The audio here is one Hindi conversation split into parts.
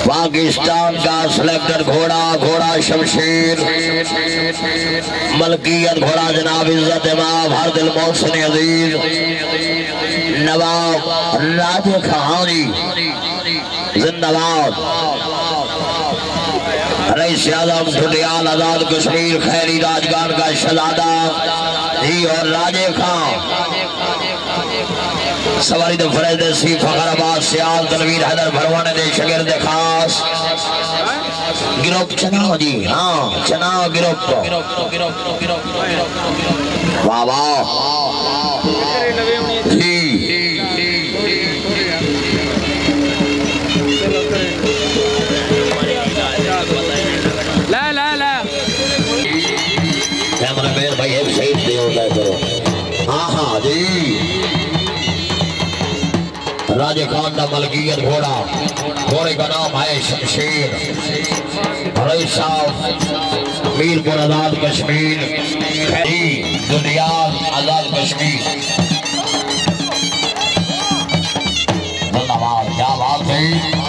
पाकिस्तान का सिलेक्टर घोड़ा घोड़ा शमशीर मलकियत घोड़ा जनाब इज्जत इमाम हर दिल मोहसिन अजीज नवाब राजे खानी जिंदाबाद रईस आजम खुदियाल आजाद कश्मीर खैरी राजगान का शहजादा जी और राजे खान सवारी तो फरेज सी फखराबाद सियाल तनवीर हैदर भरवाने दे शगिर्द खास गिरोप चनाव जी हाँ चनाव गिरोप वाह वाह जी कैमरामैन भाई एक सही दे होता करो हाँ हाँ जी राजे खान का मलकियत घोड़ा घोड़े का नाम है शमशीर रईस साहब मीरपुर आजाद कश्मीर दुनिया आजाद कश्मीर धन्यवाद क्या बात है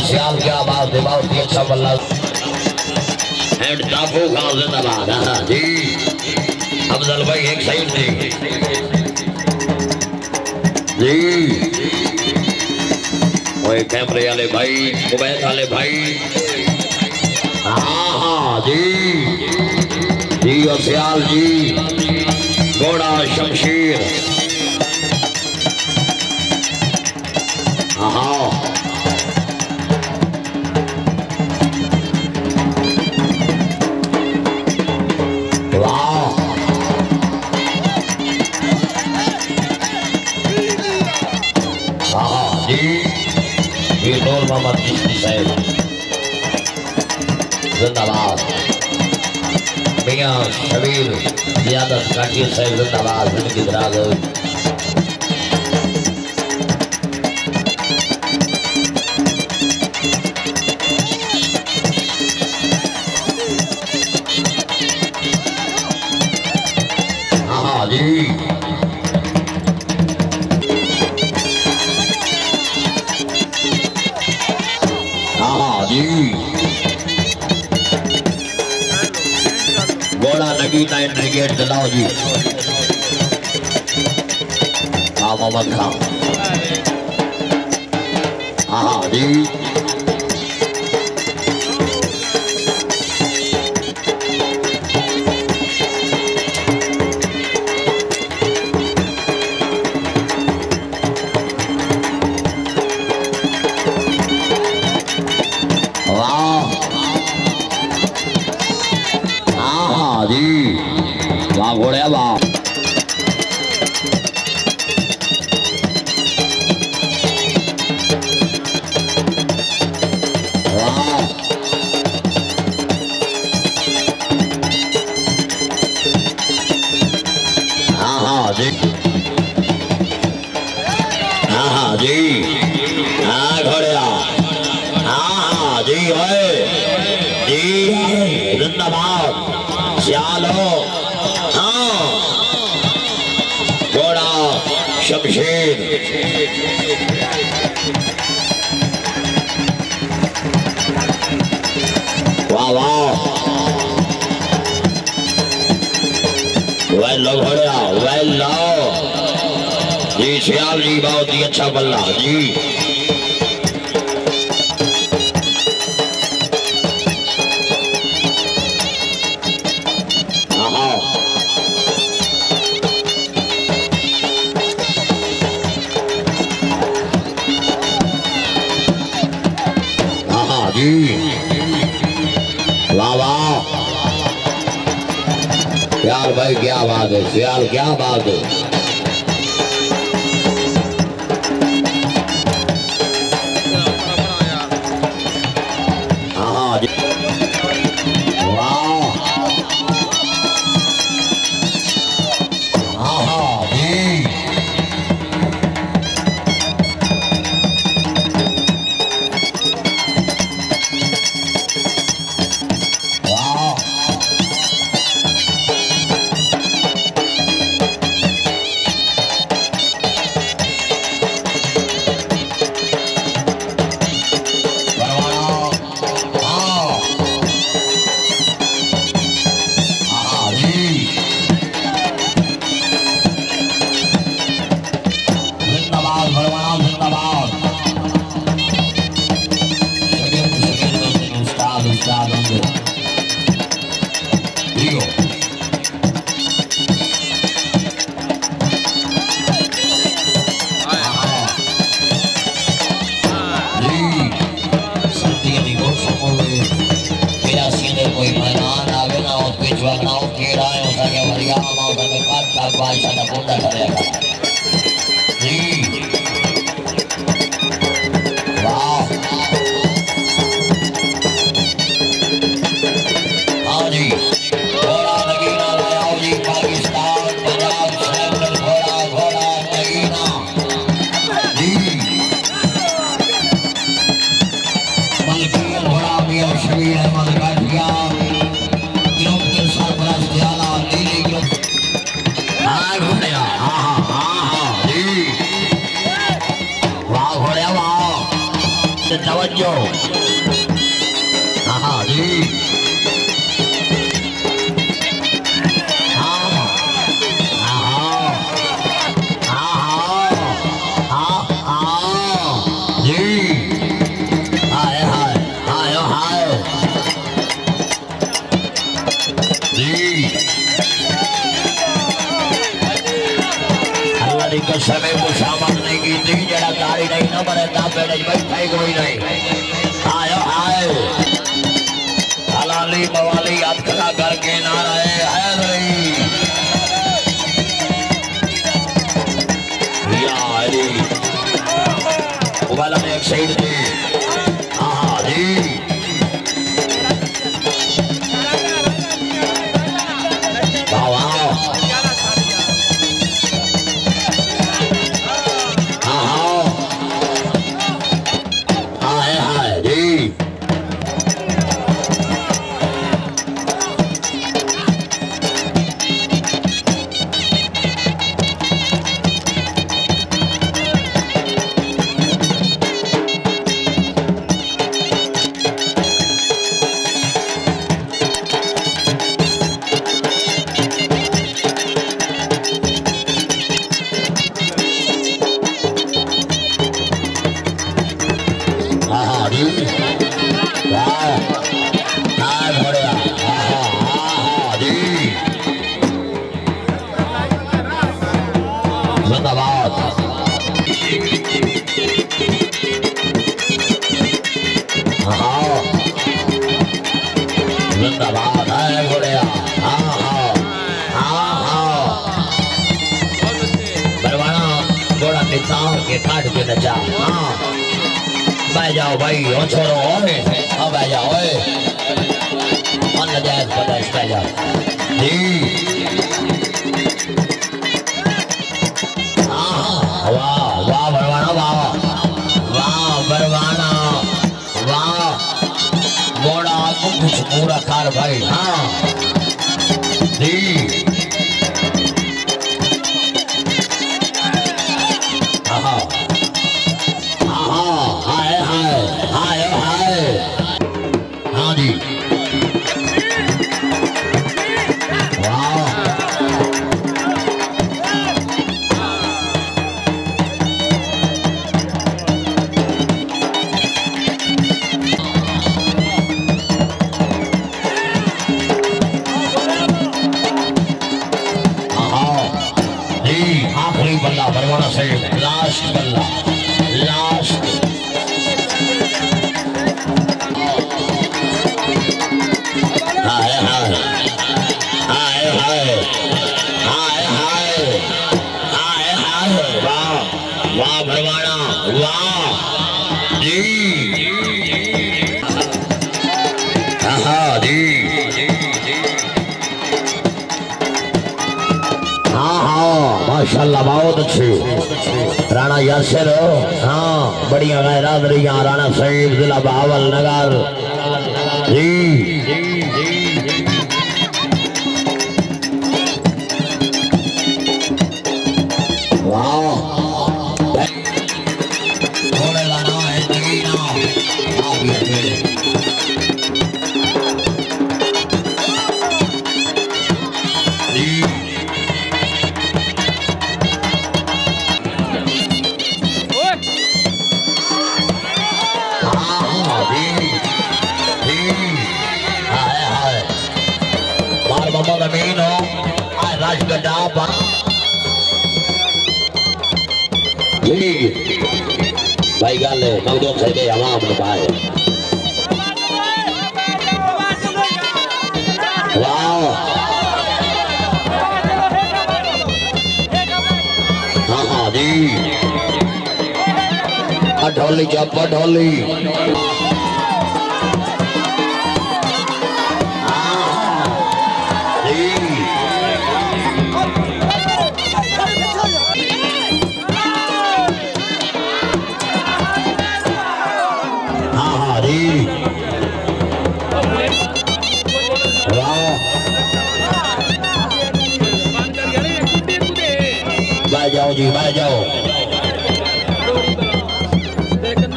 सियाल क्या बात है बहुत ही अच्छा बल्ला हेड टापू का जिंदाबाद हाँ जी अफजल भाई एक साइड दे जी ओए कैमरे वाले भाई मोबाइल वाले भाई हाँ हाँ जी और सियाल जी घोड़ा शमशीर हाँ मोहम्मद चिश्ती साहब जिंदाबाद मियां शबीर जियादत काटिया साहब जिंदाबाद जिंदगी दराज हाँ जी घोड़ा नगीना इंट्रीगेट चलाओ जी हाँ मोहम्मद खान हाँ जी घोड़े वाह हाँ जी हाँ जी हाँ घोड़े हाँ जी है जी जिंदाबाद सियालो घोड़ा शमशीर वाह वाह वेल लो घोड़ा वेल लो जी श्याल जी बहुत ही अच्छा बल्ला जी। वाह वाह श्याल भाई क्या बात है, श्याल क्या बात है। हाँ जी वाह हाँ हाँ जी समय को सामान नहीं की थी जरा गाड़ी नहीं ना बने ता बैठे बैठे कोई नहीं आयो आयो हलाली मवाली याद करा करके ना रहे है नहीं यार वाला ने एक साइड थी हाँ जी जाओ भाई और छोड़ो अब आ जाओ जाओ जी वाह वाह बरवाना वाह वाह बरवाना वाह बड़ा कुछ पूरा कार भाई हाँ जी हाँ हाँ जी आखिरी बल्ला परवाना साहब लास्ट बल्ला लास्ट हाय हाय हाय हाय हाय हाय हाय हाय वाह वाह परवाना वाह जी हाँ जी माशाल्लाह बहुत अच्छे राणा यासिर हाँ बढ़िया रादरियां राणा साहिब जिला बहावल नगर जी वाह थोड़े लाना है नगीना भाई गल मखदूम साहब अवाम ने पाए वाह हाँ हाँ जी ढोली जब ढोली जाओ जी मैं जाओ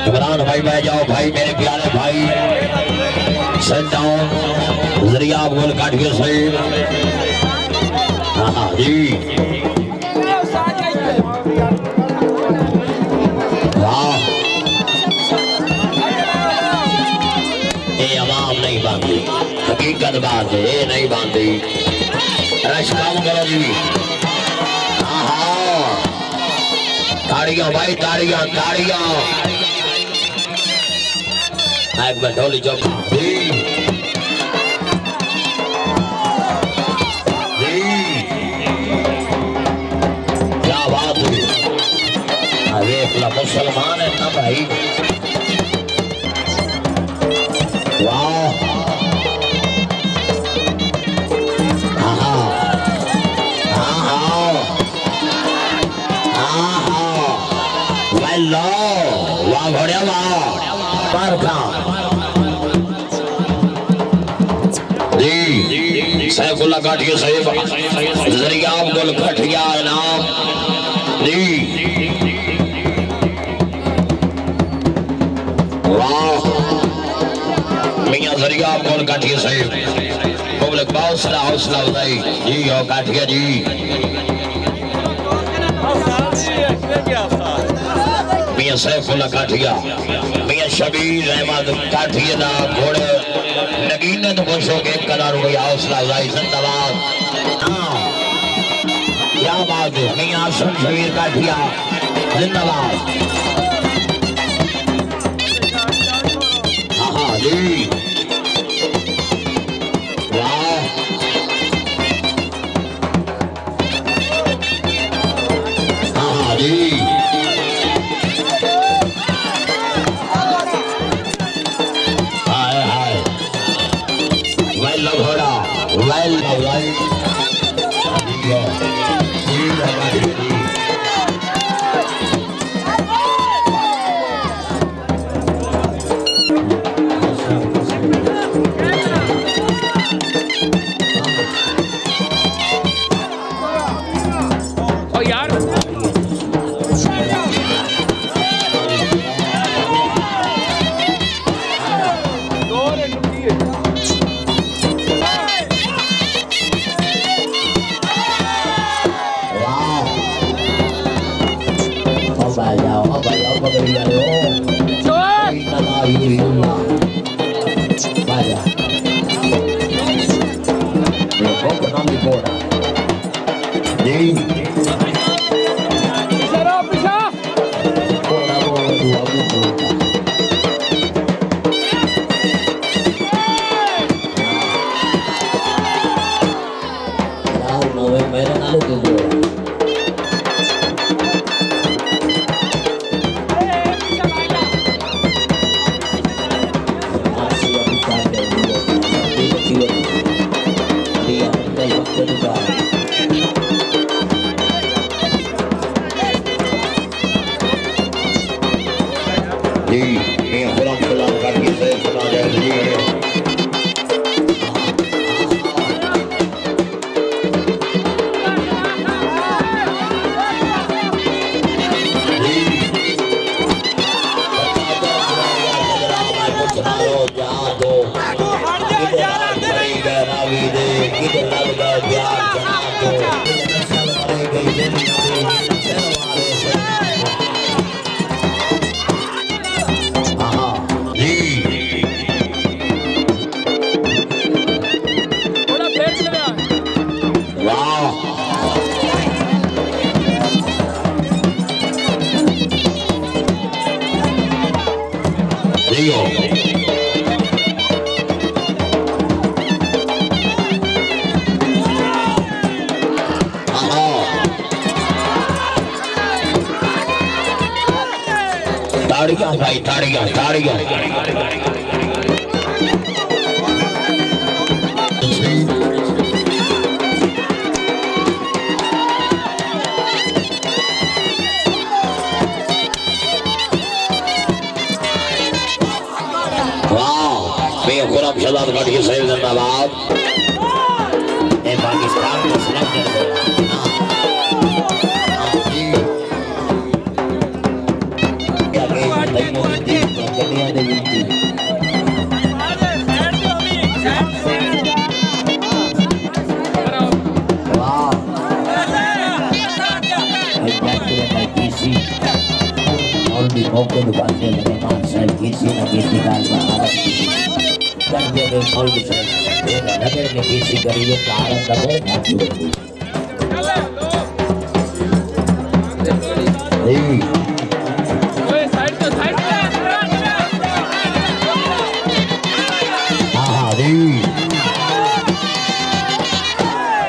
इमरान भाई मैं जाओ भाई मेरे प्यारे भाई सेट डाउन जरिया गोल काटिए सही हाँ जी वाह ये अवाम नहीं बांधती हकीकत बात है ये नहीं बांधती रश काम करो जी ताड़ियां भाई ताड़ियां ताड़ियां एक बार ढोली चौक क्या बात हुई अरे मुसलमान है ना भाई वाह वाह घोड़िया जी सैफुल्ला काटिए साहब जरिया गोल कठिया इनाम जी वाह मियां जरिया गोल काटिए साहब पब्लिक बहुत सारा हौसला उठाई जी और काटिया जी मियां सैफुल्ला काठिया मियां शबीर अहमद काठिया दा घोड़े नगीने तो खुश हो के कदा रुपया हौसला अफजाई जिंदाबाद हाँ क्या बात है मियां आसम शबीर काठिया जिंदाबाद हाँ हाँ जी वाह हाँ हाँ जी जी मियां गुलाम सलाम काठी से सुना जाए जी ताड़ियां भाई ताड़ियां ताड़ियां गुलाम शहजाद काठी से जिंदाबाद पाकिस्तान को सलाम मौके दुकानते लगे साहब किसी न किसी का करके दे खोल के नगर में किसी गरीब का आनंद हो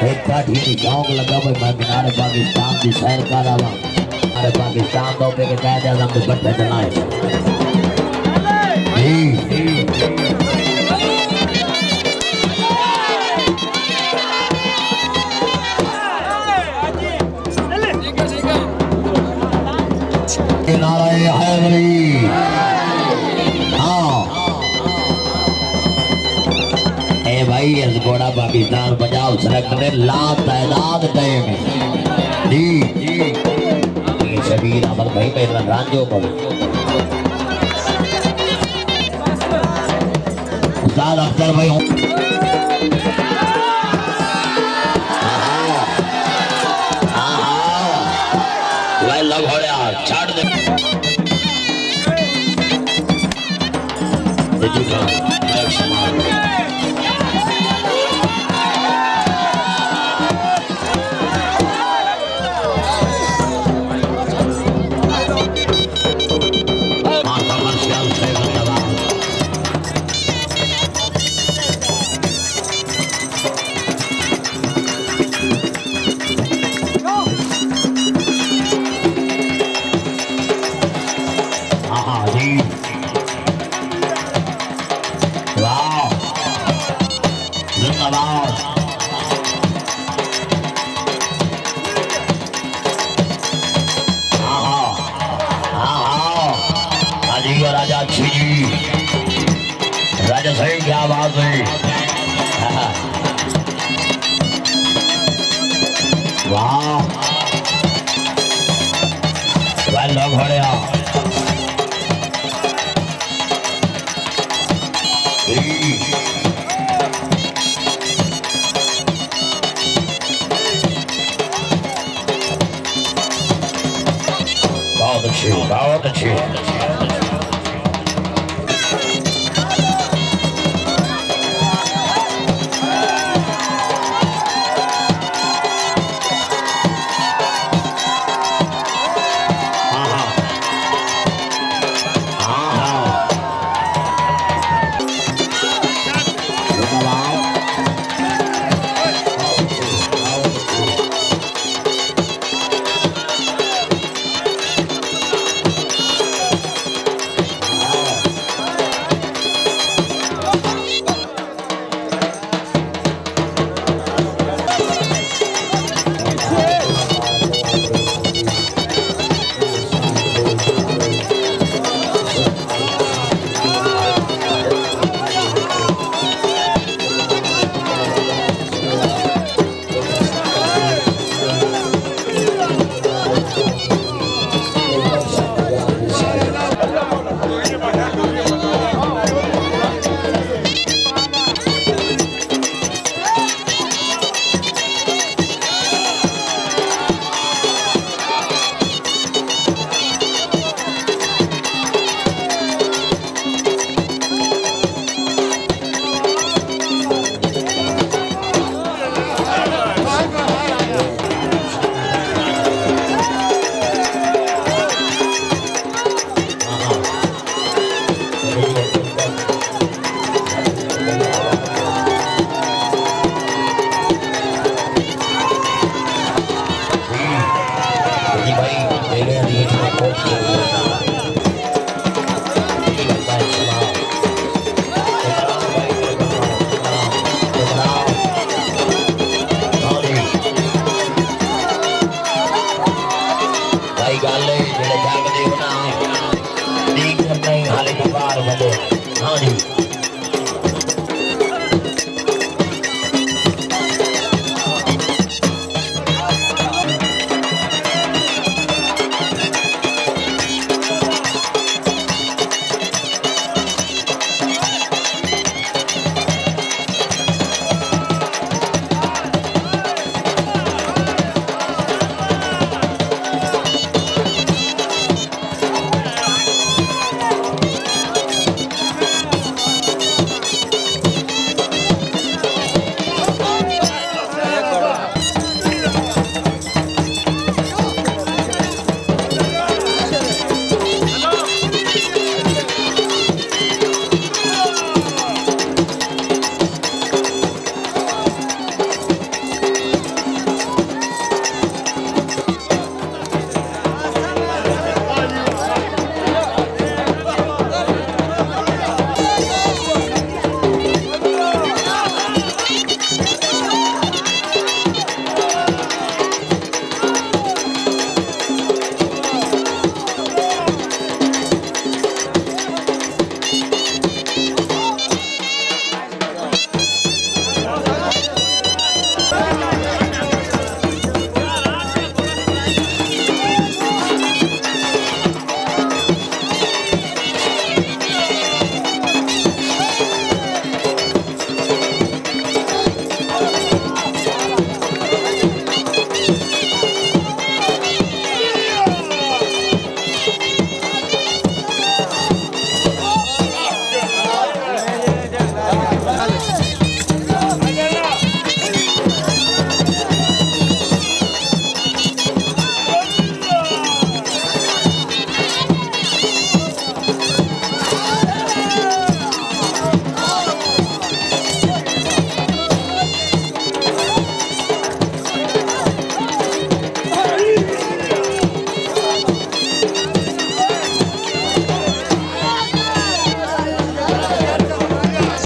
एक काठी गाँव लगा भाई मैं मीनार पाकिस्तान की सैर कर रहा हूँ पाकिस्तान तो पे के कायदे आजम पे बट चलना है नाराए हैदरी हाँ ए भाई इस घोड़ा पाकिस्तान पंजाब सेलेक्ट ने ला तादाद टाइम जी शबीर अहमद भाई मेरा रांझो पर उस्ताद अख्तर भाई लग हो रहा छाड़ दे राजा अच्छी जी राजा साहब क्या बात है वाह भाई लोग हो रहा बहुत अच्छी बहुत अच्छी बेड़ियां दी इतनी कोठी भाई गल जेड़े जागदे हो ना दी करना ही हाले बाहर बंदे हाँ जी